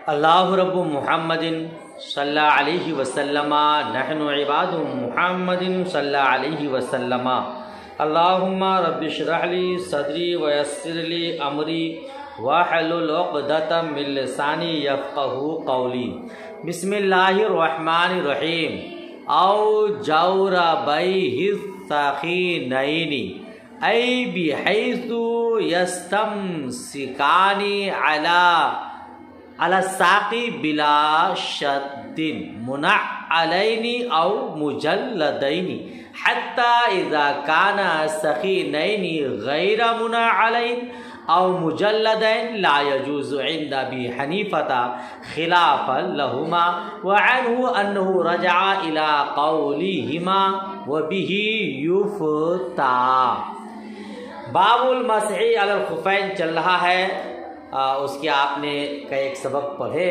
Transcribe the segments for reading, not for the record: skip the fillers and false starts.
اللہ رب محمد صلی اللہ علیہ وسلم نحن عباد محمد صلی اللہ علیہ وسلم اللہم رب اشرح لی صدری ویسر لی امری واحلل عقدۃ من لسانی یفقہوا قولی۔ بسم اللہ الرحمن الرحیم۔ او جور بیہ الثقینین ای بحیث یستمسکان علی الساقی بلا شد منعلین او مجلدین حتی اذا کان سخینین غیر منعلین او مجلدین لا یجوز عند ابی حنیفۃ خلافا لہما وعنہ انہ رجع الى قولہما وبہ یفتیٰ۔ باب المسح علی الخفین چل رہا ہے، اس کے آپ نے کا ایک سبق پڑھے۔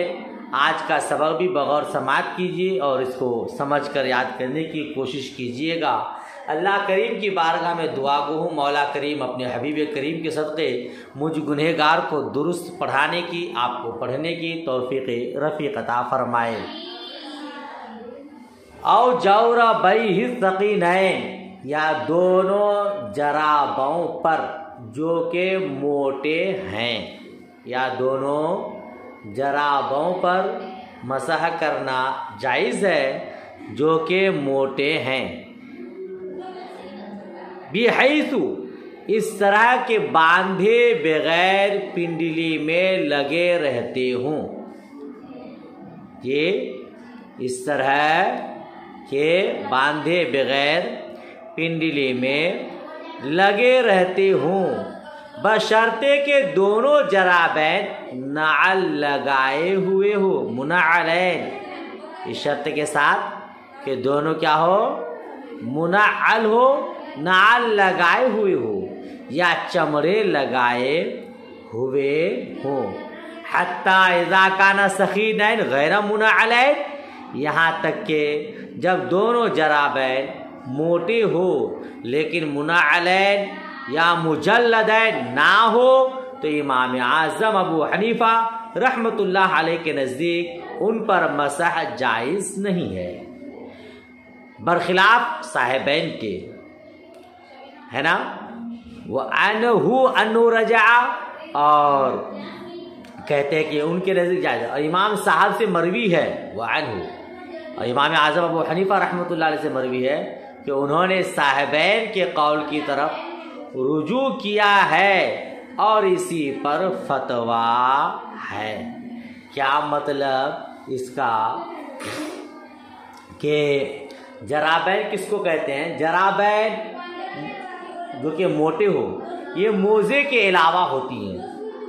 آج کا سبق بھی بغور سماعت کیجیے اور اس کو سمجھ کر یاد کرنے کی کوشش کیجیے گا۔ اللہ کریم کی بارگاہ میں دعا گو ہوں مولا کریم اپنے حبیب کریم کے صدقے مجھ گنہگار کو درست پڑھانے کی، آپ کو پڑھنے کی توفیق رفیق عطا فرمائے۔ او جور بیہ الثقینین، یا دونوں جرابوں پر جو کہ موٹے ہیں، یا دونوں جرابوں پر مسح کرنا جائز ہے جو کہ موٹے ہیں۔ بحیث، اس طرح کے باندھے بغیر پنڈلی میں لگے رہتے ہوں، یہ اس طرح کے باندھے بغیر پنڈلی میں لگے رہتے ہوں، بشرطے کہ دونوں جرابین نعل لگائے ہوئے ہو، منعلین، اس شرط کے ساتھ کہ دونوں کیا ہو، منعل ہو، نعل لگائے ہوئے ہو یا چمڑے لگائے ہوئے ہو۔ حتی اذا کان سخینین غیر منعلین، یہاں تک کہ جب دونوں جرابین موٹے ہو لیکن منعلین یا مجلدین نہ ہو تو امام اعظم ابو حنیفہ رحمۃ اللہ علیہ کے نزدیک ان پر مسح جائز نہیں ہے، برخلاف صاحبین کے، ہے نا۔ وَأَنْهُ أَنُّ رَجَعَ، اور کہتے ہیں کہ ان کے نزدیک جائز ہے، اور امام صاحب سے مروی ہے وَعَنْهُ، اور امام اعظم ابو حنیفہ رحمۃ اللہ علیہ سے مروی ہے کہ انہوں نے صاحبین کے قول کی طرف رجوع کیا ہے اور اسی پر فتویٰ ہے۔ کیا مطلب اس کا کہ جرابین کس کو کہتے ہیں؟ جرابین جو کہ موٹے ہو، یہ موزے کے علاوہ ہوتی ہیں۔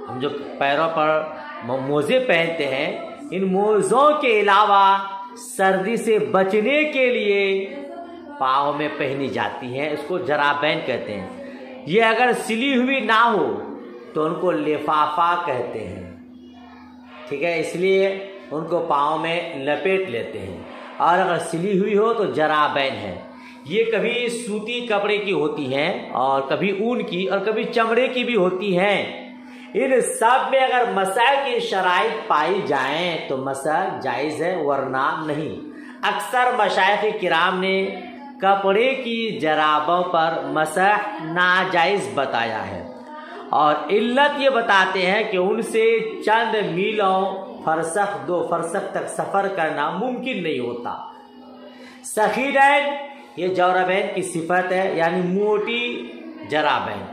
ہم جو پیروں پر موزے پہنتے ہیں، ان موزوں کے علاوہ سردی سے بچنے کے لیے پاؤں میں پہنی جاتی ہیں، اس کو جرابین کہتے ہیں۔ یہ اگر سلی ہوئی نہ ہو تو ان کو لفافہ کہتے ہیں، ٹھیک ہے، اس لیے ان کو پاؤں میں لپیٹ لیتے ہیں، اور اگر سلی ہوئی ہو تو جرابین ہے۔ یہ کبھی سوتی کپڑے کی ہوتی ہیں اور کبھی اون کی اور کبھی چمڑے کی بھی ہوتی ہیں۔ ان سب میں اگر مسح کی شرائط پائی جائیں تو مسح جائز ہے، ورنہ نہیں۔ اکثر مشائخ کرام نے کپڑے کی جرابوں پر مسح ناجائز بتایا ہے، اور علت یہ بتاتے ہیں کہ ان سے چند میلوں فرسخ، 2 فرسخ تک سفر کرنا ممکن نہیں ہوتا۔ سخینین، یہ جوربین کی صفت ہے، یعنی موٹی جرابین۔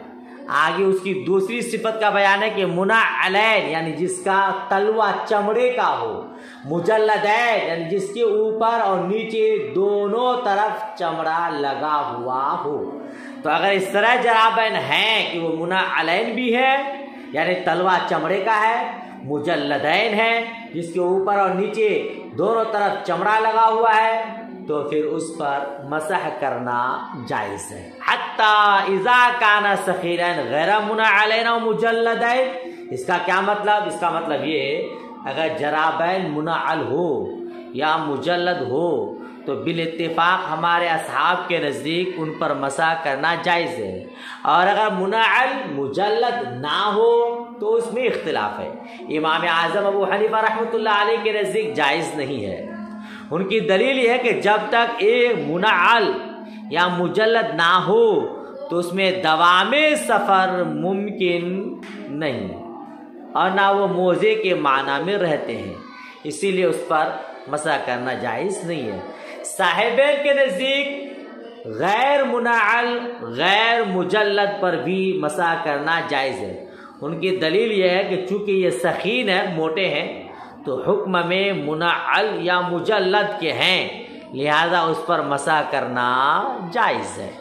آگے اس کی دوسری صفت کا بیان ہے کہ منعلین، یعنی جس کا تلوا چمڑے کا ہو، مجلدین، یعنی جس کے اوپر اور نیچے دونوں طرف چمڑا لگا ہوا ہو۔ تو اگر اس طرح جرابین ہیں کہ وہ منعلین بھی ہے، یعنی تلوا چمڑے کا ہے، مجلدین ہے جس کے اوپر اور نیچے دونوں طرف چمڑا لگا ہوا ہے، تو پھر اس پر مسح کرنا جائز ہے۔ حتی اذا کان سخینین غیر منعلین و مجلدین، اس کا کیا مطلب؟ اس کا مطلب یہ، اگر جرابین منعل ہو یا مجلد ہو تو بالاتفاق ہمارے اصحاب کے نزدیک ان پر مسح کرنا جائز ہے، اور اگر منعل مجلد نہ ہو تو اس میں اختلاف ہے۔ امام اعظم ابو حنیفہ رحمۃ اللہ علیہ کے نزدیک جائز نہیں ہے۔ ان کی دلیل یہ ہے کہ جب تک ایک منعل یا مجلد نہ ہو تو اس میں دوام سفر ممکن نہیں، اور نہ وہ موزے کے معنی میں رہتے ہیں، اسی لیے اس پر مسح کرنا جائز نہیں ہے۔ صاحبین کے نزدیک غیر منعل غیر مجلد پر بھی مسح کرنا جائز ہے۔ ان کی دلیل یہ ہے کہ چونکہ یہ سخین ہے، موٹے ہیں، تو حکم میں منعل یا مجلد کے ہیں، لہذا اس پر مسح کرنا جائز ہے۔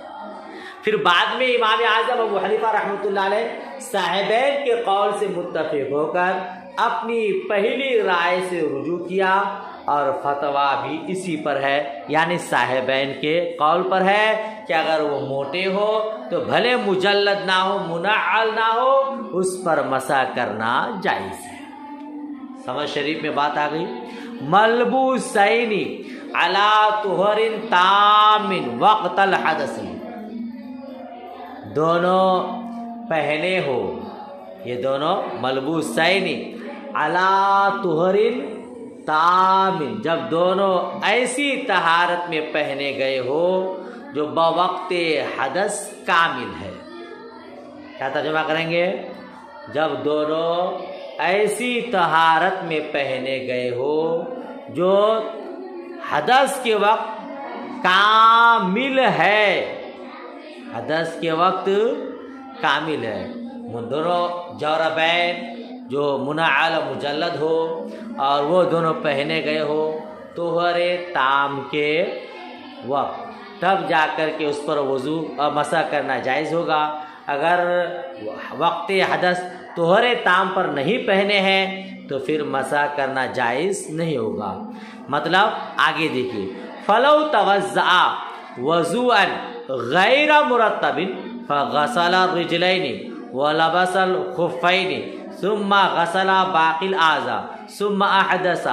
پھر بعد میں امام اعظم ابو حنیفہ رحمۃ اللہ علیہ صاحبین کے قول سے متفق ہو کر اپنی پہلی رائے سے رجوع کیا، اور فتویٰ بھی اسی پر ہے، یعنی صاحبین کے قول پر ہے کہ اگر وہ موٹے ہو تو بھلے مجلد نہ ہو، منعل نہ ہو، اس پر مسح کرنا جائز ہے۔ سمجھ شریف میں بات آ گئی۔ ملبوسین علی طہر تام وقت الحدث، دونوں پہنے ہو، یہ دونوں ملبوسین علی طہر تام، جب دونوں ایسی طہارت میں پہنے گئے ہو جو بوقت حدث کامل ہے۔ کیا ترجمہ کریں گے؟ جب دونوں ایسی طہارت میں پہنے گئے ہو جو حدث کے وقت کامل ہے، حدث کے وقت کامل ہے، دونوں جوربین جو منعل مجلد ہو اور وہ دونوں پہنے گئے ہو طہر تام کے وقت، تب جا کر کے اس پر وضو اور مسح کرنا جائز ہوگا۔ اگر وقت حدث طہر تام پر نہیں پہنے ہیں تو پھر مسح کرنا جائز نہیں ہوگا۔ مطلب آگے دیکھیے، فلو توضأ وضوءا غیر مرتب فغسل الرجلین ولبس الخفین ثم غسل باقی الاعضاء ثم احدث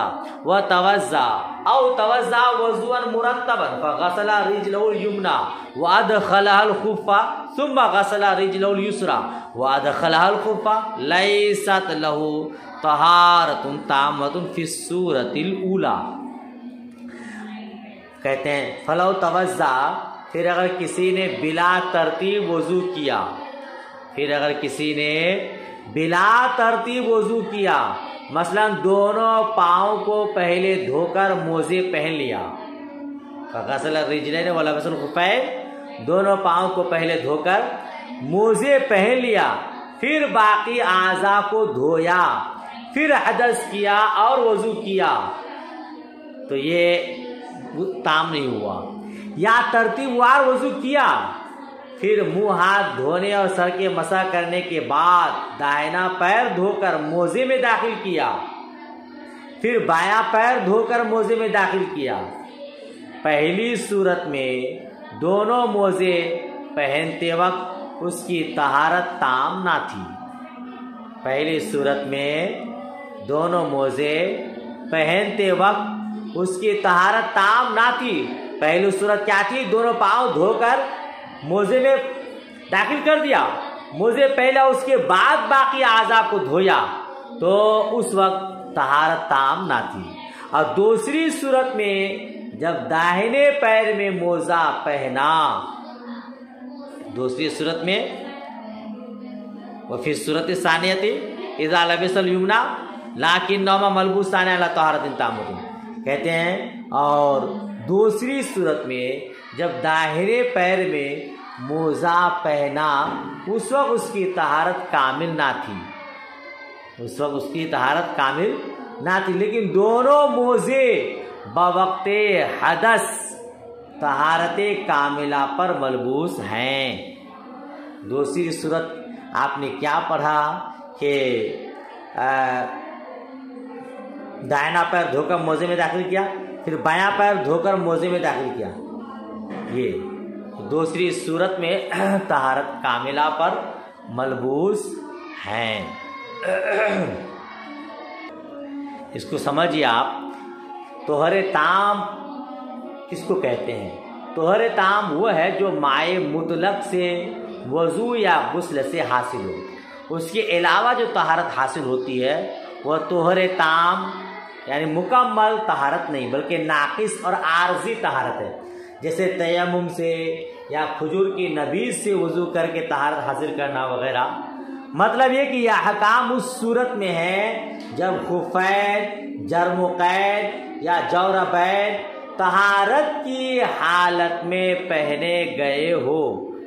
وتوضأ او توضأ وضوءا مرتبا فغسل رجله اليمنى وادخلها الخف ثم غسل رجله اليسرى وادخلها الخف ليست له طہارۃ تامۃ فی الصورۃ الاولی۔ کہتے ہیں فلو توضأ، پھر اگر کسی نے بلا ترتیب وضو کیا، پھر اگر کسی نے بلا ترتیب وضو کیا، مثلا دونوں پاؤں کو پہلے دھو کر موزے پہن لیا، فغسل الرجلین ولبس الخفین، دونوں پاؤں کو پہلے دھو کر موزے پہن لیا، پھر باقی اعضاء کو دھویا، پھر حدث کیا اور وضو کیا، تو یہ تام نہیں ہوا۔ یا ترتیب وار وضو کیا، پھر منہ ہاتھ دھونے اور سر کے مسح کرنے کے بعد دائنا پیر دھو کر موزے میں داخل کیا، پھر بایاں پیر دھو کر موزے میں داخل کیا، پہلی صورت میں دونوں موزے پہنتے وقت اس کی طہارت تام نہ تھی۔ پہلی صورت میں دونوں موزے پہنتے وقت اس کی طہارت تام نہ تھی۔ پہلی صورت کیا تھی؟ دونوں پاؤں دھو کر موزے میں داخل کر دیا، موزے پہلا، اس کے بعد باقی اعضاء کو دھویا، تو اس وقت طہارت تام نہ تھی۔ اور دوسری صورت میں جب داہنے پیر میں موزہ پہنا، دوسری صورت میں وفی صورت ثانیۃ اذا لبس الیمنی لکنہما ملبوسان علی طہارۃ تامۃ، کہتے ہیں اور دوسری صورت میں جب داہنے پیر میں موزہ پہنا، اس وقت اس کی طہارت کامل نہ تھی، اس وقت اس کی طہارت کامل نہ تھی، لیکن دونوں موزے بوقت حدث طہارت کاملہ پر ملبوس ہیں۔ دوسری صورت آپ نے کیا پڑھا کہ دائنا پیر دھو کر موزے میں داخل کیا، پھر بایاں پیر دھو کر موزے میں داخل کیا، یہ دوسری صورت میں طہارت کاملہ پر ملبوس ہیں۔ اس کو سمجھیے آپ، طہر تام کس کو کہتے ہیں؟ طہر تام وہ ہے جو مائع مطلق سے وضو یا غسل سے حاصل ہو، اس کے علاوہ جو طہارت حاصل ہوتی ہے وہ طہر تام یعنی مکمل طہارت نہیں بلکہ ناقص اور عارضی طہارت ہے، جیسے تیمم سے یا کھجور کی نبیذ سے وضو کر کے طہارت حاصل کرنا وغیرہ۔ مطلب یہ کہ یہ احکام اس صورت میں ہے جب خفین، جرم و قید یا جوربین طہارت کی حالت میں پہنے گئے ہو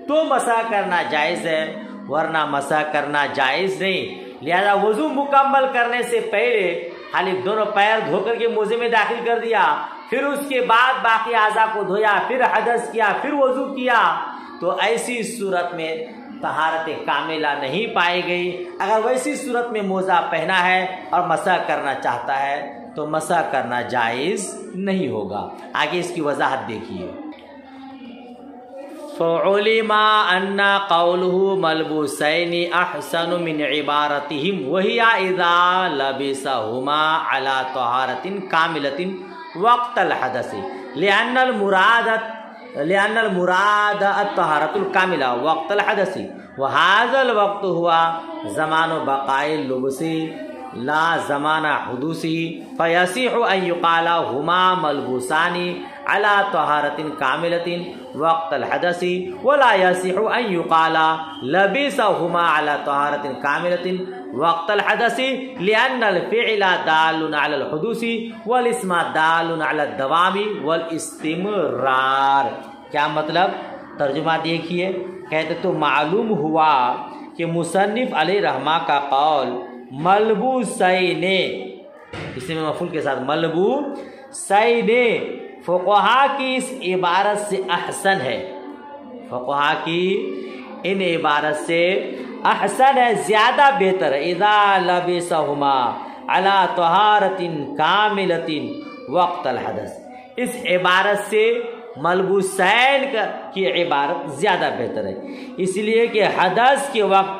تو مسح کرنا جائز ہے، ورنہ مسح کرنا جائز نہیں۔ لہذا وضو مکمل کرنے سے پہلے خالی دونوں پیر دھو کر کے موزے میں داخل کر دیا، پھر اس کے بعد باقی اعضاء کو دھویا، پھر حدث کیا، پھر وضو کیا، تو ایسی صورت میں طہارت کاملہ نہیں پائی گئی۔ اگر ویسی صورت میں موزہ پہنا ہے اور مسح کرنا چاہتا ہے تو مسح کرنا جائز نہیں ہوگا۔ آگے اس کی وضاحت دیکھیے۔ فعلم ان قوله ملبوسین احسن من عبارتهم وهي اذا لبسهما على طهارة كاملة وقت الحدث لأن المراد الطهارة الكاملة وقت الحدث وهذا الوقت هو زمان بقاء اللبس لا زمان حدوثه فيصح ان يقال هما ملبوسان على طهارة كاملة وقت الحدث ولا يصح ان يقال لبسهما على طهارة كاملة وقت الحدث لأن الفعل دال على الحدوث والاسم دال على الدوام والاستمرار۔ کیا مطلب؟ ترجمہ دیکھیے، کہتے تو معلوم ہوا کہ مصنف علیہ رحمہ کا قول ملبوسین، اس میں مفعول کے ساتھ ملبوسین، فقہا کی اس عبارت سے احسن ہے، فقہا کی ان عبارت سے احسن ہے، زیادہ بہتر ہے۔ اذا لبسہما علی طہارۃ کاملۃ وقت الحدث، اس عبارت سے ملبوسین کی عبارت زیادہ بہتر ہے، اس لیے کہ حدث کے وقت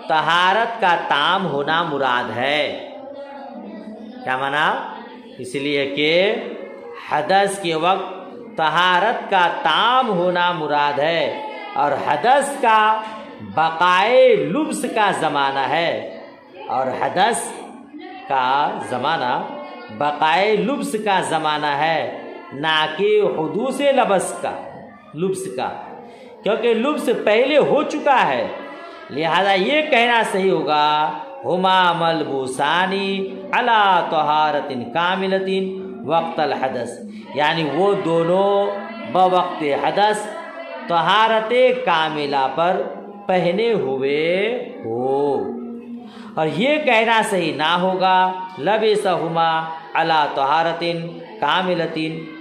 طہارت کا تام ہونا مراد ہے۔ کیا مانا؟ اس لیے کہ حدث کے وقت طہارت کا تام ہونا مراد ہے اور حدث کا بقائے لبس کا زمانہ ہے، اور حدث کا زمانہ بقائے لبس کا زمانہ ہے، نہ کہ حدوث لبس کا، کیونکہ لبس پہلے ہو چکا ہے۔ لہذا یہ کہنا صحیح ہوگا ہما ملبوسانی علی طہارۃ کاملۃ وقت الحدث، یعنی وہ دونوں بوقت حدث طہارت کاملہ پر پہنے ہوئے ہو، اور یہ کہنا صحیح نہ ہوگا لبسہما علی طہارۃ کاملۃ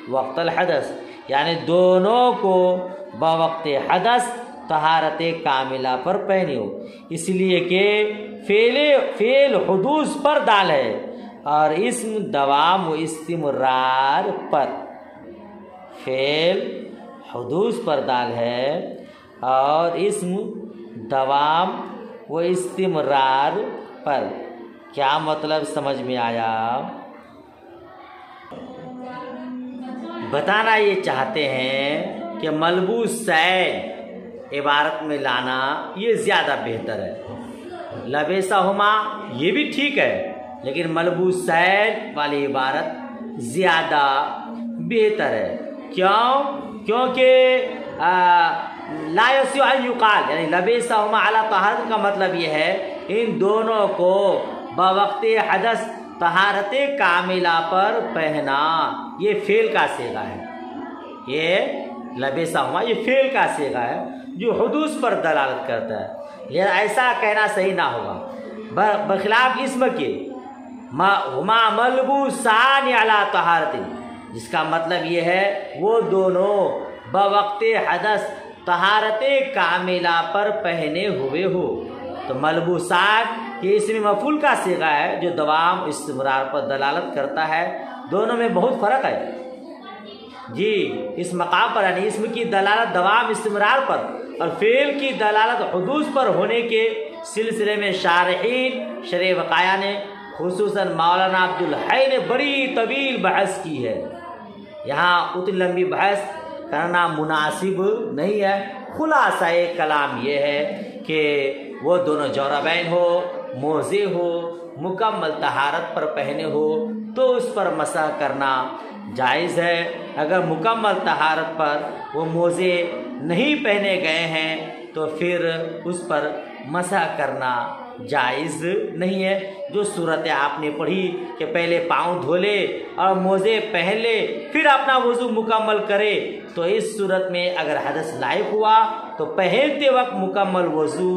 وقت الحدث، یعنی دونوں کو بوقت حدث طہارت کاملہ پر پہنے ہو، اس لیے کہ فعل حدوث پر دال ہے اور اسم دوام و استمرار پر، فعل حدوث پر دال ہے اور اسم دوام و استمرار پر۔ کیا مطلب سمجھ میں آیا؟ بتانا یہ چاہتے ہیں کہ ملبوسین عبارت میں لانا یہ زیادہ بہتر ہے، لبسہما یہ بھی ٹھیک ہے لیکن ملبوسین والی عبارت زیادہ بہتر ہے۔ کیوں؟ کیونکہ لا یصح ان یقال، یعنی لبسہما علی طہارت کا مطلب یہ ہے ان دونوں کو بوقت حدث طہارت کاملہ پر پہنا، یہ فعل کا صیغہ ہے، یہ لبسہما یہ فعل کا صیغہ ہے جو حدوث پر دلالت کرتا ہے، یہ ایسا کہنا صحیح نہ ہوگا، بخلاف اسم کے ہما ملبوسان علی طہارت، جس کا مطلب یہ ہے وہ دونوں بوقت حدث طہارت کاملہ پر پہنے ہوئے ہو، تو ملبوسات یہ اس میں مفعول کا صیغہ ہے جو دوام استمرار پر دلالت کرتا ہے، دونوں میں بہت فرق ہے جی۔ اس مقام پر یعنی اسم کی دلالت دوام استمرار پر اور فعل کی دلالت حدوث پر ہونے کے سلسلے میں شارحین شرح وقایہ نے خصوصاً مولانا عبدالحی نے بڑی طویل بحث کی ہے، یہاں اتنی لمبی بحث کرنا مناسب نہیں ہے۔ خلاصہ کلام یہ ہے کہ وہ دونوں جوربین ہو، موزے ہو، مکمل طہارت پر پہنے ہو تو اس پر مسح کرنا جائز ہے۔ اگر مکمل طہارت پر وہ موزے نہیں پہنے گئے ہیں تو پھر اس پر مسح کرنا جائز نہیں ہے۔ جو صورت آپ نے پڑھی کہ پہلے پاؤں دھو لے اور موزے پہن لے پھر اپنا وضو مکمل کرے، تو اس صورت میں اگر حدث لاحق ہوا تو پہنتے وقت مکمل وضو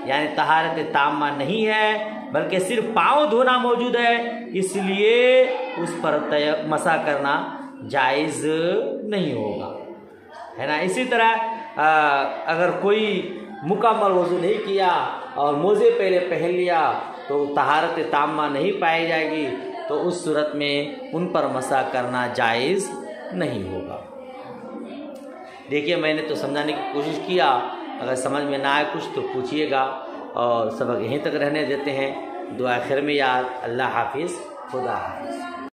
یعنی طہارت تامہ نہیں ہے بلکہ صرف پاؤں دھونا موجود ہے، اس لیے اس پر مسح کرنا جائز نہیں ہوگا، ہے نا۔ اسی طرح اگر کوئی مکمل وضو نہیں کیا اور موزے پہلے پہن لیا تو طہارت تامہ نہیں پائی جائے گی، تو اس صورت میں ان پر مسح کرنا جائز نہیں ہوگا۔ دیکھیے میں نے تو سمجھانے کی کوشش کیا، اگر سمجھ میں نہ آئے کچھ تو پوچھیے گا، اور سبق یہیں تک رہنے دیتے ہیں۔ دعا خیر میں یاد۔ اللہ حافظ، خدا حافظ۔